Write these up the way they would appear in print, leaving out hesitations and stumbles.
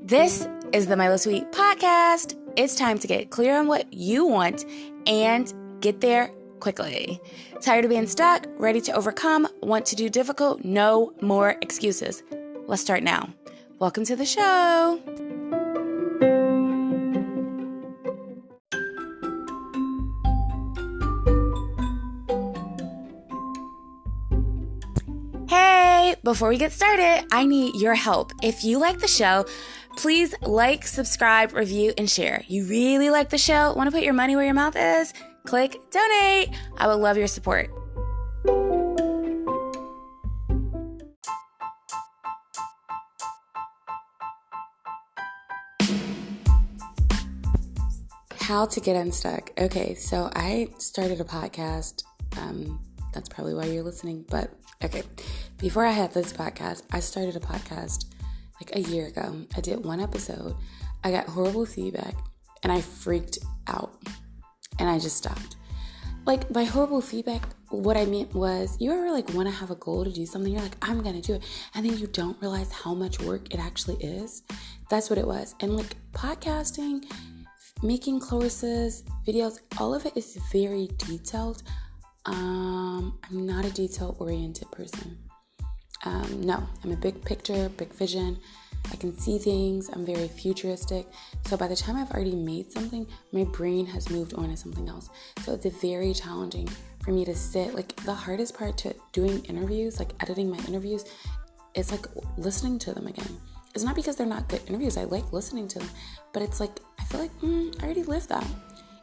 This is the Milo Sweet Podcast. It's time to get clear on what you want and get there quickly. Tired of being stuck? Ready to overcome? Want to do difficult? No more excuses. Let's start now. Welcome to the show. Hey, before we get started, I need your help. If you like the show, please like, subscribe, review, and share. You really like the show? Want to put your money where your mouth is? Click donate. I would love your support. How to get unstuck. Okay, so I started a podcast. That's probably why you're listening. But okay, before I had this podcast, I started a podcast like a year ago. I did one episode. I got horrible feedback and I freaked out and I just stopped. Like, by horrible feedback, what I meant was, you ever like want to have a goal to do something? You're like, I'm going to do it. And then you don't realize how much work it actually is. That's what it was. And like podcasting, making courses, videos, all of it is very detailed. I'm not a detail-oriented person. No, I'm a big picture, big vision. I can see things. I'm very futuristic. So by the time I've already made something, my brain has moved on to something else. So it's very challenging for me to sit. Like, the hardest part to doing interviews, like editing my interviews, is like listening to them again. It's not because they're not good interviews. I like listening to them. But it's like, I feel like, I already lived that.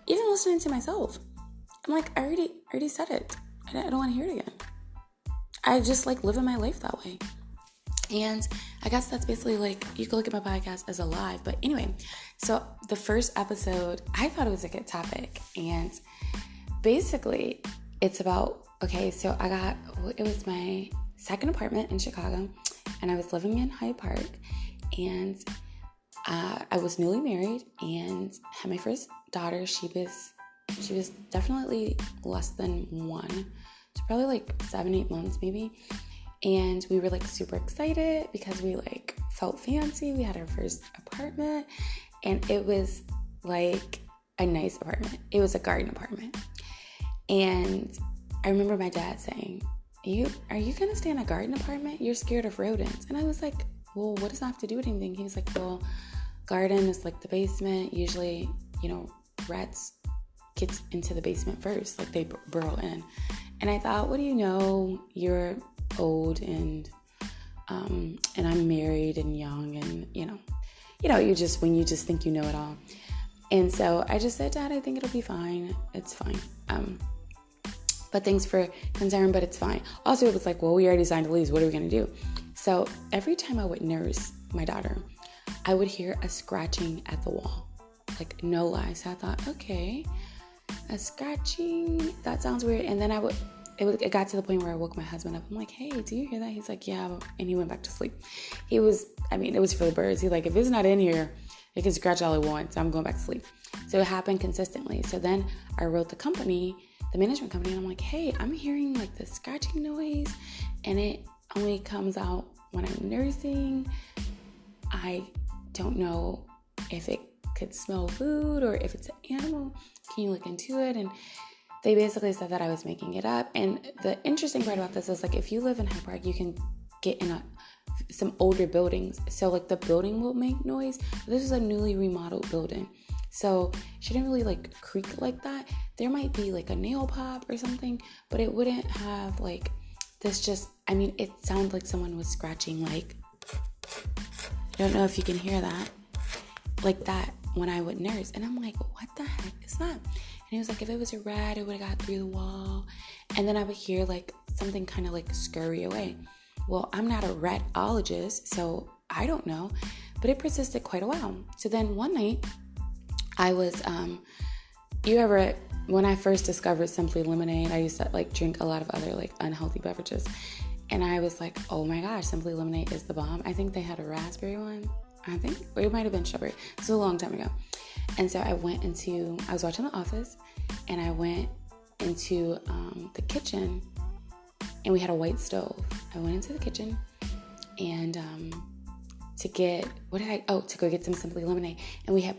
Even listening to myself, I'm like, I already said it. I don't want to hear it again. I just like living my life that way. And I guess that's basically like, you can look at my podcast as a live. But anyway, so the first episode, I thought it was a good topic. And basically it's about, okay, so it was my second apartment in Chicago and I was living in Hyde Park and I was newly married and had my first daughter. She was definitely less than one. It's probably like 7-8 months maybe. And we were like super excited because we like felt fancy. We had our first apartment and it was like a nice apartment. It was a garden apartment. And I remember my dad saying, are you going to stay in a garden apartment? You're scared of rodents. And I was like, well, what does that have to do with anything? He was like, well, garden is like the basement. Usually, rats get into the basement first, like they burrow in. And I thought, what do you know? You're old and I'm married and young and you just think you know it all. And so I just said, Dad, I think it'll be fine. It's fine. But thanks for concern, but it's fine. Also, it was like, well, we already signed the lease. What are we going to do? So every time I would nurse my daughter, I would hear a scratching at the wall. Like, no lie. So I thought, okay, a scratching, that sounds weird. And then it got to the point where I woke my husband up. I'm like, hey, do you hear that? He's like, yeah. And he went back to sleep. It was for the birds. He's like, if it's not in here, it can scratch all it wants. So I'm going back to sleep. So it happened consistently. So then I wrote the management company, and I'm like, hey, I'm hearing like this scratching noise and it only comes out when I'm nursing. I don't know if it could smell food or if it's an animal. Can you look into it? And they basically said that I was making it up. And the interesting part about this is, like, if you live in Hyde Park, you can get in some older buildings. So like the building will make noise. This is a newly remodeled building. So she didn't really like creak like that. There might be like a nail pop or something, but it wouldn't have like this it sounded like someone was scratching, like, I don't know if you can hear that, like that when I would nurse. And I'm like, what the heck is that? And he was like, if it was a rat, it would have got through the wall. And then I would hear like something kind of like scurry away. Well, I'm not a ratologist, so I don't know, but it persisted quite a while. So then one night I was, when I first discovered Simply Lemonade, I used to like drink a lot of other like unhealthy beverages. And I was like, oh my gosh, Simply Lemonade is the bomb. I think they had a raspberry one. Or it might have been strawberry. This was a long time ago. And so I was watching The Office, and I went into the kitchen and we had a white stove. I went into the kitchen and to go get some Simply Lemonade. And we had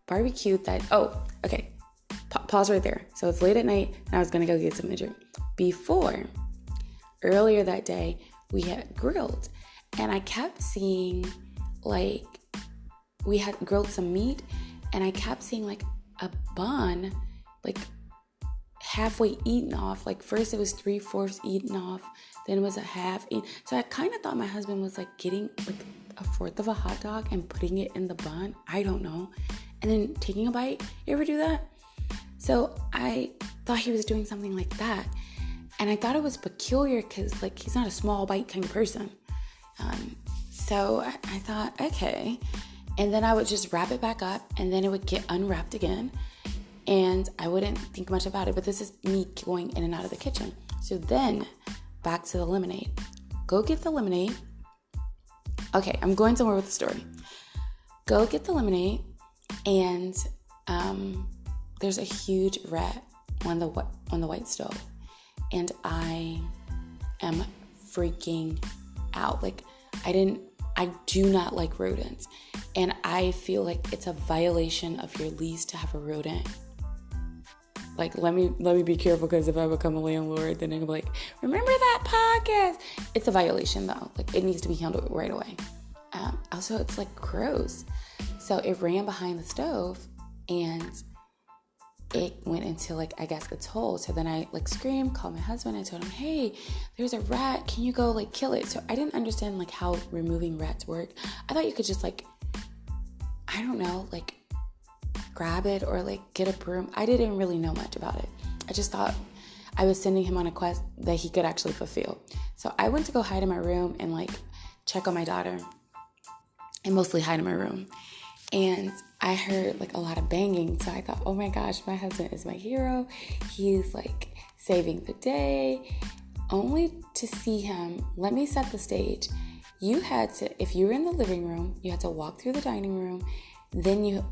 barbecued that. Oh, okay. Pause right there. So it's late at night and I was going to go get something to drink. Earlier that day, we had grilled. And I kept seeing, like, we had grilled some meat. And I kept seeing, like, a bun, like, halfway eaten off. Like, first it was 3/4 eaten off. Then it was a half eaten. So I kind of thought my husband was, like, getting, like, 1/4 of a hot dog and putting it in the bun. I don't know. And then taking a bite. You ever do that? So I thought he was doing something like that. And I thought it was peculiar because, like, he's not a small bite kind of person. So I thought, okay. And then I would just wrap it back up and then it would get unwrapped again. And I wouldn't think much about it. But this is me going in and out of the kitchen. So then back to the lemonade. Go get the lemonade. Okay, I'm going somewhere with the story. Go get the lemonade and there's a huge rat on the white stove, and I am freaking out. Like, I do not like rodents, and I feel like it's a violation of your lease to have a rodent. Like, let me be careful, because if I become a landlord, then they're gonna be like, remember that podcast? It's a violation though. Like, it needs to be handled right away. Also, it's like gross. So it ran behind the stove and it went into, like, I guess its hole. So then I, like, screamed, called my husband. I told him, hey, there's a rat. Can you go, like, kill it? So I didn't understand, like, how removing rats work. I thought you could just, like, I don't know, like, grab it or, like, get a broom. I didn't really know much about it. I just thought I was sending him on a quest that he could actually fulfill. So I went to go hide in my room and, like, check on my daughter, and mostly hide in my room. And I heard, like, a lot of banging. So I thought, oh my gosh, my husband is my hero. He's, like, saving the day. Only to see him, let me set the stage. You had to, if you were in the living room, you had to walk through the dining room. Then you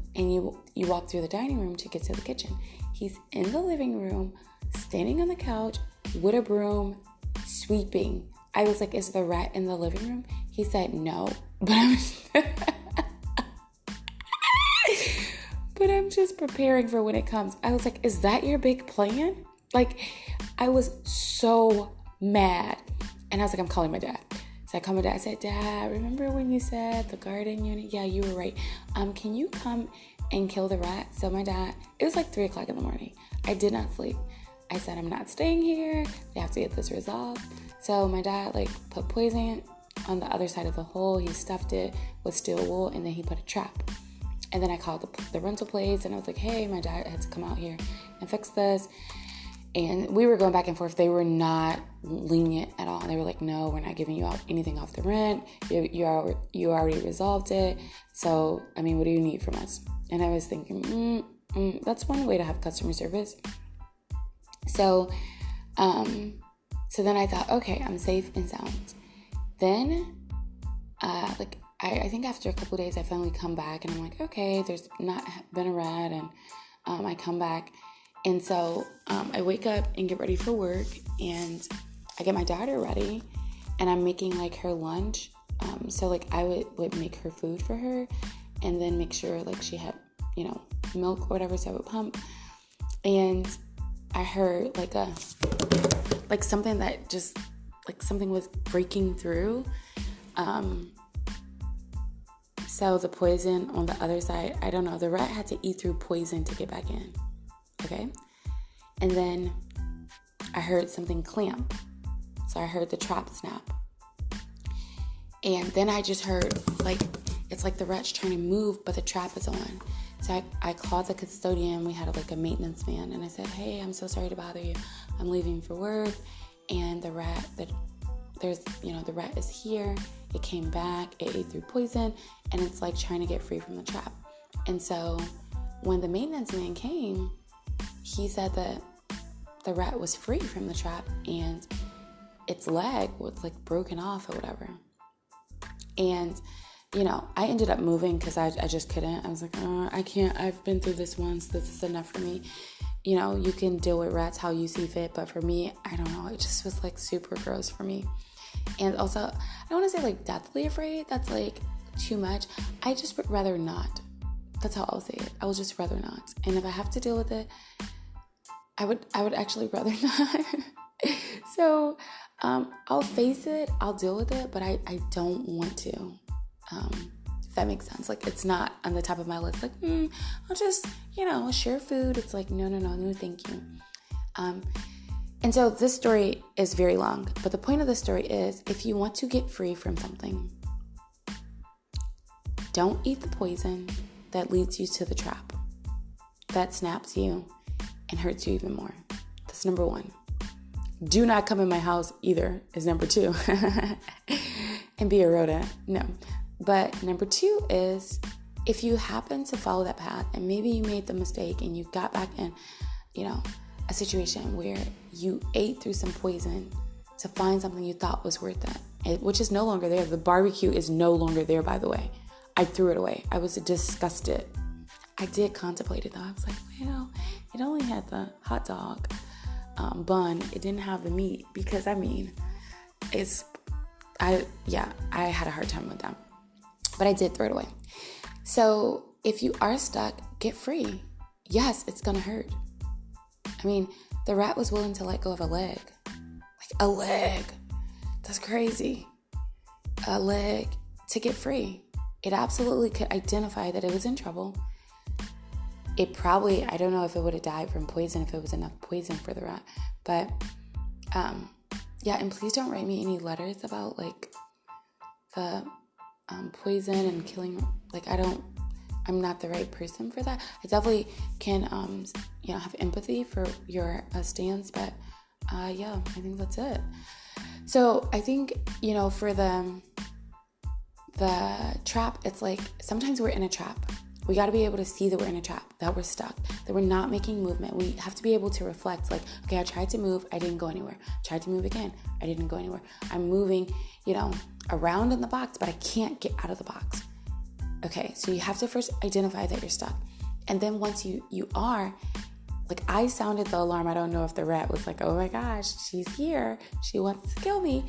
walk through the dining room to get to the kitchen. He's in the living room, standing on the couch with a broom, sweeping. I was like, is the rat in the living room? He said no. But I'm just preparing for when it comes. I was like, is that your big plan? Like, I was so mad. And I was like, I'm calling my dad. So I called my dad. I said, Dad, remember when you said the garden unit? Yeah, you were right. Can you come and kill the rat? So my dad, it was like 3:00 in the morning. I did not sleep. I said, I'm not staying here. They have to get this resolved. So my dad, like, put poison on the other side of the hole. He stuffed it with steel wool, and then he put a trap. And then I called the rental place, and I was like, hey, my dad had to come out here and fix this. And we were going back and forth. They were not lenient at all. They were like, no, we're not giving you out anything off the rent. You already resolved it. So, I mean, what do you need from us? And I was thinking, that's one way to have customer service. So then I thought, okay, I'm safe and sound. Then, I think after a couple of days, I finally come back, and I'm like, okay, there's not been a rat, and I come back. And so I wake up and get ready for work, and I get my daughter ready, and I'm making, like, her lunch. So, like, I would make her food for her, and then make sure, like, she had, milk or whatever, so I would pump. And I heard, like something that just, like, something was breaking through. So the poison on the other side, I don't know, the rat had to eat through poison to get back in. Okay. And then I heard something clamp. So I heard the trap snap. And then I just heard, like, it's like the rat's trying to move, but the trap is on. So I called the custodian. We had, like, a maintenance man. And I said, hey, I'm so sorry to bother you. I'm leaving for work. And the rat is here. It came back. It ate through poison. And it's, like, trying to get free from the trap. And so when the maintenance man came, he said that the rat was free from the trap and its leg was, like, broken off or whatever. And, I ended up moving because I just couldn't. I was like, I can't. I've been through this once. This is enough for me. you can deal with rats how you see fit, but for me, I don't know, it just was like super gross for me. And also, I don't want to say like deathly afraid, that's like too much. I just would rather not. That's how I'll say it. I would just rather not. And if I have to deal with it, I would actually rather not. So I'll face it, I'll deal with it, but I don't want to. If that makes sense. Like, it's not on the top of my list. Like, I'll just, share food. It's like, no, thank you. And so this story is very long, but the point of the story is, if you want to get free from something, don't eat the poison that leads you to the trap, that snaps you and hurts you even more. That's number one. Do not come in my house either is number two. And be a rodent. No. But number two is, if you happen to follow that path and maybe you made the mistake and you got back in, a situation where you ate through some poison to find something you thought was worth it, which is no longer there. The barbecue is no longer there, by the way. I threw it away. I was disgusted. I did contemplate it though. I was like, well, it only had the hot dog bun. It didn't have the meat, because I had a hard time with that. But I did throw it away. So if you are stuck, get free. Yes, it's gonna hurt. I mean, the rat was willing to let go of a leg. Like, a leg. That's crazy. A leg to get free. It absolutely could identify that it was in trouble. It probably, I don't know if it would have died from poison, if it was enough poison for the rat. But, and please don't write me any letters about, like, the poison and killing. Like, I'm not the right person for that. I definitely can, have empathy for your stance, but, I think that's it. So I think, for the trap, it's like, sometimes we're in a trap. We got to be able to see that we're in a trap, that we're stuck, that we're not making movement. We have to be able to reflect, like, okay, I tried to move, I didn't go anywhere. Tried to move again, I didn't go anywhere. I'm moving, around in the box, but I can't get out of the box. Okay, so you have to first identify that you're stuck. And then once you are, like, I sounded the alarm. I don't know if the rat was like, oh my gosh, she's here. She wants to kill me.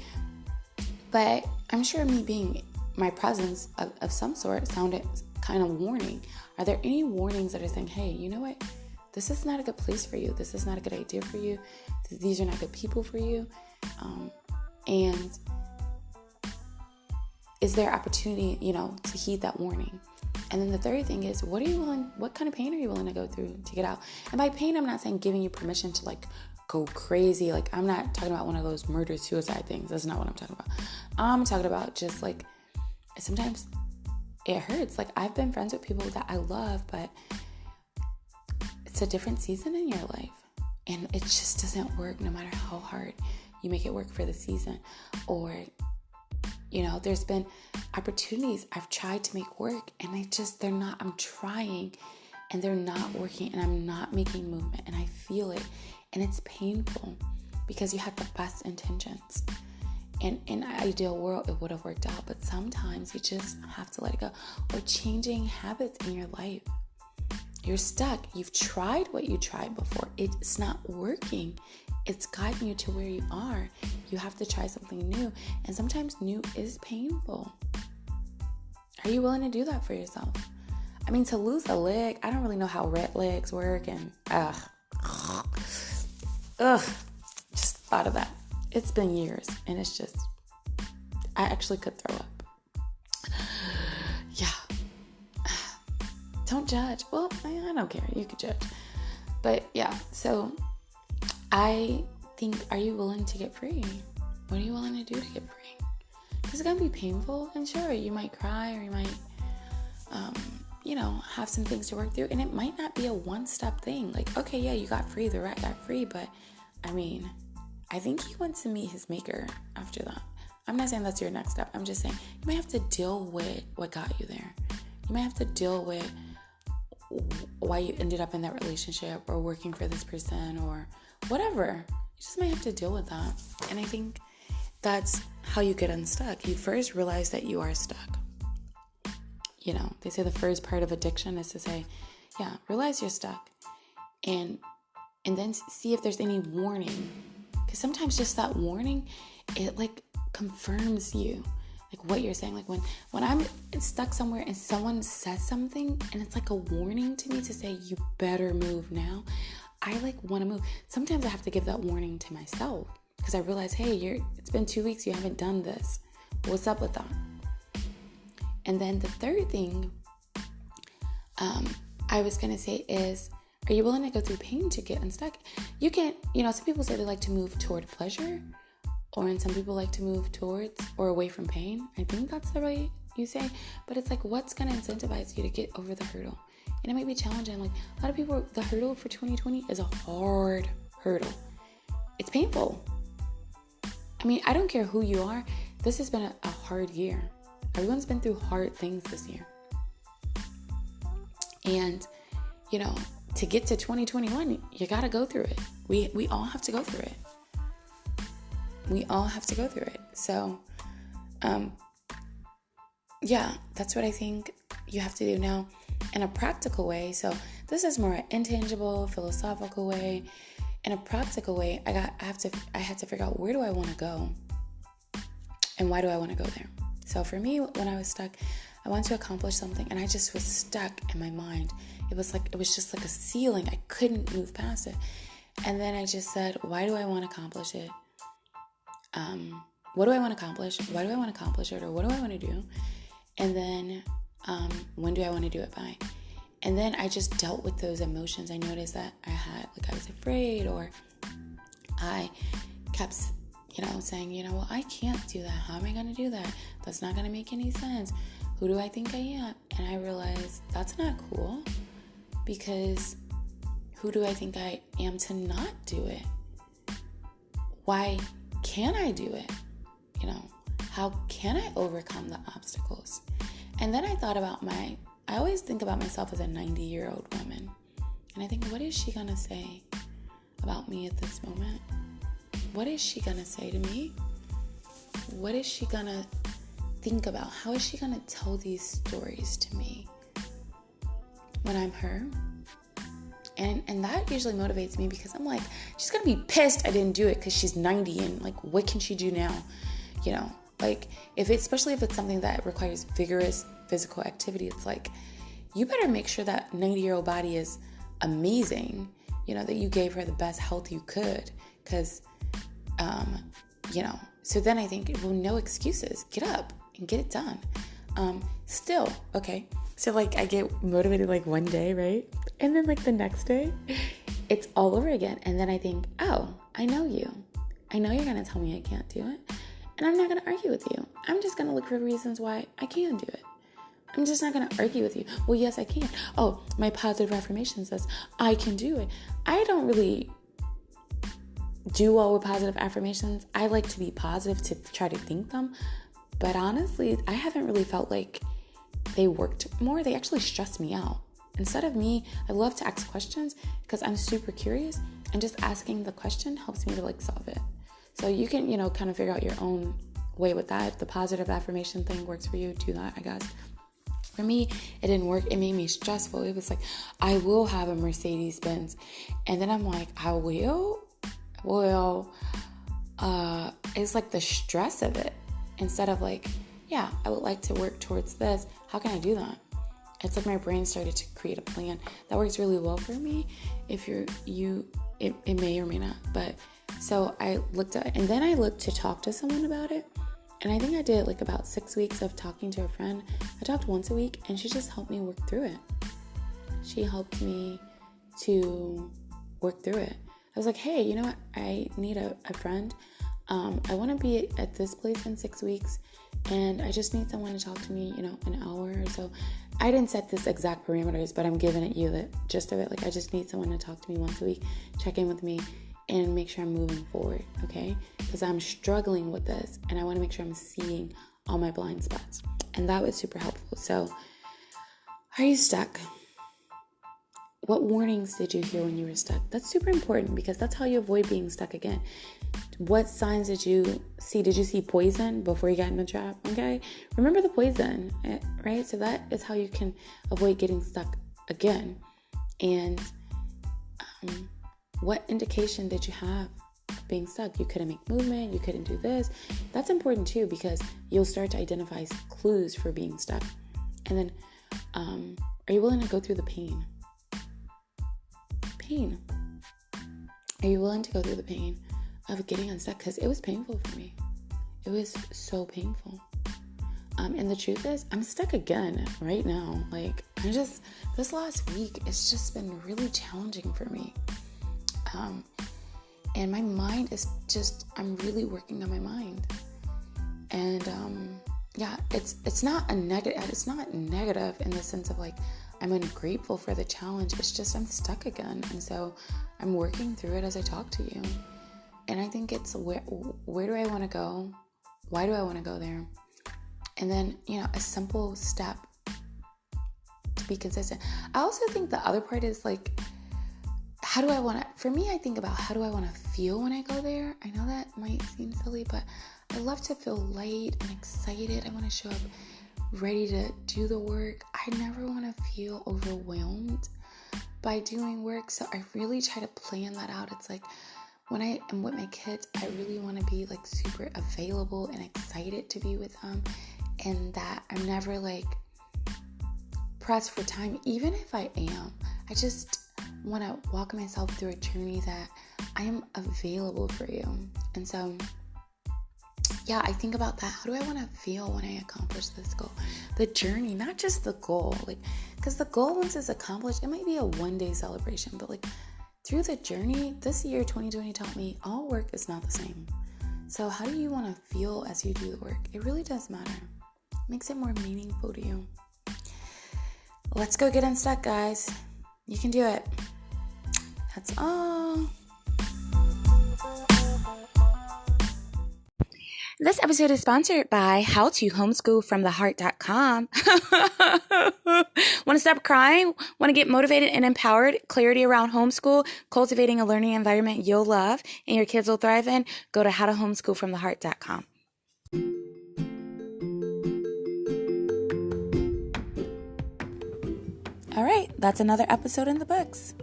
But I'm sure me being my presence of some sort sounded kind of warning. Are there any warnings that are saying, hey, you know what? This is not a good place for you. This is not a good idea for you. These are not good people for you. And is there opportunity, to heed that warning? And then the third thing is, what kind of pain are you willing to go through to get out? And by pain, I'm not saying giving you permission to, like, go crazy. Like, I'm not talking about one of those murder-suicide things. That's not what I'm talking about. I'm talking about just, like, sometimes it hurts. Like, I've been friends with people that I love, but it's a different season in your life. And it just doesn't work no matter how hard you make it work for the season. Or, there's been opportunities I've tried to make work, and I'm trying, and they're not working, and I'm not making movement, and I feel it, and it's painful because you had the best intentions. And in an ideal world, it would have worked out, but sometimes you just have to let it go. Or changing habits in your life. You're stuck. You've tried what you tried before. It's not working. It's gotten you to where you are. You have to try something new. And sometimes new is painful. Are you willing to do that for yourself? I mean, to lose a leg, I don't really know how rat legs work. And just thought of that. It's been years, and it's just, I actually could throw up. Yeah. Don't judge. Well, I don't care. You could judge. But yeah, so I think, are you willing to get free? What are you willing to do to get free? It's going to be painful, and sure, you might cry, or you might, have some things to work through, and it might not be a one-step thing. Like, okay, yeah, you got free, the rat got free, but I mean, I think he went to meet his maker after that. I'm not saying that's your next step. I'm just saying you might have to deal with what got you there. You might have to deal with why you ended up in that relationship, or working for this person, or whatever. You just might have to deal with that. And I think that's how you get unstuck. You first realize that you are stuck. They say the first part of addiction is to say, yeah, realize you're stuck. And and then see if there's any warning. Because sometimes just that warning, it like confirms you, like what you're saying. Like when I'm stuck somewhere and someone says something and it's like a warning to me to say, you better move now, I like want to move. Sometimes I have to give that warning to myself because I realize, hey, it's been 2 weeks, you haven't done this. What's up with that? And then the third thing I was going to say is, are you willing to go through pain to get unstuck? You can't, some people say they like to move toward pleasure, and some people like to move towards or away from pain. I think that's the way you say, but it's like, what's going to incentivize you to get over the hurdle? And it might be challenging. Like a lot of people, the hurdle for 2020 is a hard hurdle. It's painful. I mean, I don't care who you are. This has been a hard year. Everyone's been through hard things this year. And, to get to 2021, you got to go through it. We all have to go through it. We all have to go through it. So, that's what I think you have to do now in a practical way. So this is more an intangible, philosophical way. In a practical way, I had to figure out, where do I want to go? And why do I want to go there? So for me, when I was stuck, I wanted to accomplish something and I just was stuck in my mind. It was just like a ceiling. I couldn't move past it. And then I just said, why do I want to accomplish it? What do I want to accomplish? Why do I want to accomplish it? Or what do I want to do? And then, when do I want to do it by? And then I just dealt with those emotions. I noticed that I was afraid, or I kept, saying, well, I can't do that. How am I going to do that? That's not going to make any sense. Who do I think I am? And I realized that's not cool, because who do I think I am to not do it? Why can't I do it? How can I overcome the obstacles? And then I thought about I always think about myself as a 90-year-old woman. And I think, what is she going to say about me at this moment? What is she going to say to me? What is she going to think about? How is she going to tell these stories to me when I'm her? And that usually motivates me, because I'm like, she's going to be pissed I didn't do it because she's 90, and like, what can she do now? Like especially if it's something that requires vigorous physical activity, it's like, you better make sure that 90-year-old body is amazing, that you gave her the best health you could, because, so then I think, well, no excuses, get up and get it done. Still, okay, so like I get motivated like one day, right? And then like the next day, it's all over again. And then I think, oh, I know you. I know you're going to tell me I can't do it. And I'm not going to argue with you. I'm just going to look for reasons why I can do it. I'm just not going to argue with you. Well, yes, I can. Oh, my positive affirmation says I can do it. I don't really do well with positive affirmations. I like to be positive to try to think them. But honestly, I haven't really felt like they worked more. They actually stressed me out. Instead of me, I love to ask questions because I'm super curious, and just asking the question helps me to like solve it. So you can, kind of figure out your own way with that. If the positive affirmation thing works for you, do that, I guess. For me, it didn't work. It made me stressful. It was like, I will have a Mercedes Benz. And then I'm like, I will? Well, it's like the stress of it. Instead of like, yeah, I would like to work towards this. How can I do that? It's like my brain started to create a plan that works really well for me. If it may or may not. But so I looked at it, and then I looked to talk to someone about it. And I think I did like about 6 weeks of talking to a friend. I talked once a week, and she just helped me work through it. She helped me to work through it. I was like, hey, you know what? I need a friend. I want to be at this place in 6 weeks, and I just need someone to talk to me, an hour or so. I didn't set this exact parameters, but I'm giving it you the gist of it. Like, I just need someone to talk to me once a week, check in with me, and make sure I'm moving forward, okay? Because I'm struggling with this, and I want to make sure I'm seeing all my blind spots. And that was super helpful. So, are you stuck? What warnings did you hear when you were stuck? That's super important, because that's how you avoid being stuck again. What signs did you see? Did you see poison before you got in the trap? Okay? Remember the poison, right? So that is how you can avoid getting stuck again. And what indication did you have of being stuck? You couldn't make movement, you couldn't do this. That's important too, because you'll start to identify clues for being stuck. And then, are you willing to go through the pain? Are you willing to go through the pain of getting unstuck? Because it was painful for me. It was so painful. And the truth is, I'm stuck again right now. Like, this last week, it's just been really challenging for me. And my mind is just, I'm really working on my mind. And, it's not negative in the sense of like, I'm ungrateful for the challenge. It's just, I'm stuck again. And so I'm working through it as I talk to you. And I think it's where do I want to go? Why do I want to go there? And then, a simple step to be consistent. I also think the other part is like, for me, I think about how do I want to feel when I go there? I know that might seem silly, but I love to feel light and excited. I want to show up ready to do the work. I never want to feel overwhelmed by doing work. So I really try to plan that out. It's like when I am with my kids, I really want to be like super available and excited to be with them. And that I'm never like pressed for time. Even if I am, I just want to walk myself through a journey that I am available for you. And so, I think about that. How do I want to feel when I accomplish this goal? The journey, not just the goal. Like, because the goal, once it's accomplished, it might be a one-day celebration. But like, through the journey, this year, 2020 taught me all work is not the same. So how do you want to feel as you do the work? It really does matter. It makes it more meaningful to you. Let's go get unstuck, guys. You can do it. That's all. This episode is sponsored by howtohomeschoolfromtheheart.com. Want to stop crying? Want to get motivated and empowered? Clarity around homeschool, cultivating a learning environment you'll love and your kids will thrive in? Go to howtohomeschoolfromtheheart.com. All right, that's another episode in the books.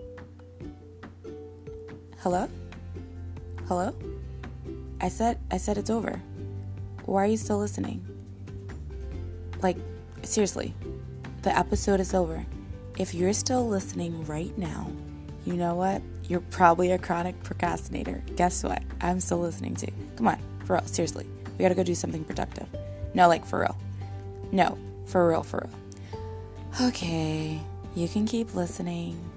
Hello? I said it's over. Why are you still listening? Like, seriously, the episode is over. If you're still listening right now, you know what? You're probably a chronic procrastinator. Guess what? I'm still listening to. Come on, for real, seriously. We gotta go do something productive. No, like, for real. No, for real. Okay, you can keep listening.